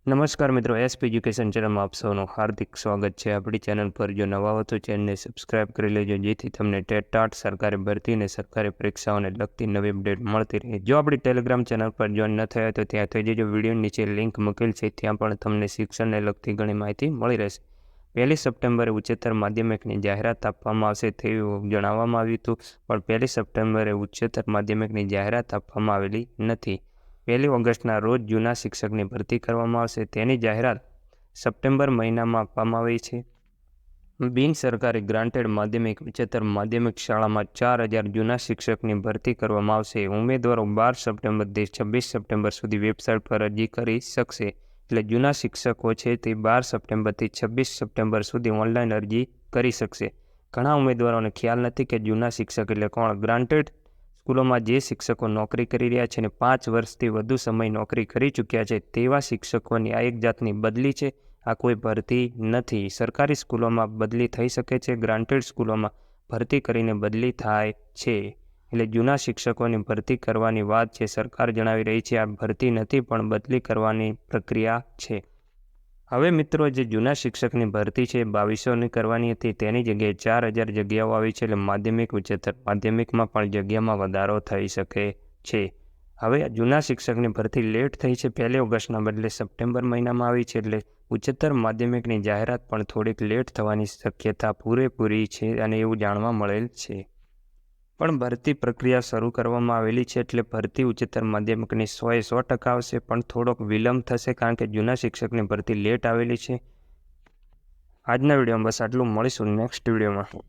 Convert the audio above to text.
નમસ્કાર મિત્રો, SP education ચેનલમાં આપ સૌનું હાર્દિક સ્વાગત છે। આપણી ચેનલ પર જો નવા હો તો ચેનલને સબસ્ક્રાઇબ કરી લેજો, જેથી તમને ટેટ સરકારી ભરતી અને સરકારી પરીક્ષાઓને લગતી નવી અપડેટ મળતી રહે। જો આપણી ટેલિગ્રામ ચેનલ પર જોઈન ન થયા તો ત્યાં થઈ જજો, વિડીયો નીચે લિંક મૂકેલ છે, ત્યાં પણ તમને શિક્ષણને લગતી ઘણી માહિતી મળી રહેશે। 1 સપ્ટેમ્બરે ઉચ્ચતર માધ્યમિકની જાહેરાત આપવામાં આવશે તેવું જણાવવામાં આવ્યું હતું, પણ 1 સપ્ટેમ્બરે ઉચ્ચતર માધ્યમિકની જાહેરાત આપવામાં આવેલી નથી। 1 ઓગસ્ટના રોજ જૂના શિક્ષકની ભરતી કરવામાં આવશે, તેની જાહેરાત સપ્ટેમ્બર મહિનામાં આપવામાં આવી છે। બિન સરકારી ગ્રાન્ટેડ માધ્યમિક ઉચ્ચતર માધ્યમિક શાળામાં 4000 જૂના શિક્ષકની ભરતી કરવામાં આવશે। ઉમેદવારો 12 સપ્ટેમ્બરથી 26 સપ્ટેમ્બર સુધી વેબસાઇટ પર અરજી કરી શકશે। એટલે જૂના શિક્ષકો છે તે 12 સપ્ટેમ્બરથી 26 સપ્ટેમ્બર સુધી ઓનલાઈન અરજી કરી શકશે। ઘણા ઉમેદવારોને ખ્યાલ નથી કે જૂના શિક્ષક એટલે કોણ। ગ્રાન્ટેડ સ્કૂલોમાં જે શિક્ષકો નોકરી કરી રહ્યા છે અને 5 વર્ષથી વધુ સમય નોકરી કરી ચૂક્યા છે તેવા શિક્ષકોની આ એક જાતની બદલી છે, આ કોઈ ભરતી નથી। સરકારી સ્કૂલોમાં બદલી થઈ શકે છે, ગ્રાન્ટેડ સ્કૂલોમાં ભરતી કરીને બદલી થાય છે। એટલે જૂના શિક્ષકોની ભરતી કરવાની વાત છે, સરકાર જણાવી રહી છે આ ભરતી નથી પણ બદલી કરવાની પ્રક્રિયા છે। હવે મિત્રો, જે જૂના શિક્ષકની ભરતી છે 2200ની કરવાની હતી, તેની જગ્યાએ 4000 જગ્યાઓ આવી છે। એટલે માધ્યમિક ઉચ્ચતર માધ્યમિકમાં પણ જગ્યામાં વધારો થઈ શકે છે। હવે જૂના શિક્ષકની ભરતી લેટ થઈ છે, 1 ઓગસ્ટના બદલે સપ્ટેમ્બર મહિનામાં આવી છે, એટલે ઉચ્ચતર માધ્યમિકની જાહેરાત પણ થોડીક લેટ થવાની શક્યતા પૂરેપૂરી છે અને એવું જાણવા મળેલ છે। પણ ભરતી પ્રક્રિયા શરૂ કરવામાં આવેલી છે, એટલે ભરતી ઉચ્ચતર માધ્યમિકની 100% આવશે, પણ થોડોક વિલંબ થશે કારણ કે જૂના શિક્ષકની ભરતી લેટ આવેલી છે। આજના વિડીયોમાં બસ આટલું, મળીશું નેક્સ્ટ વિડીયોમાં।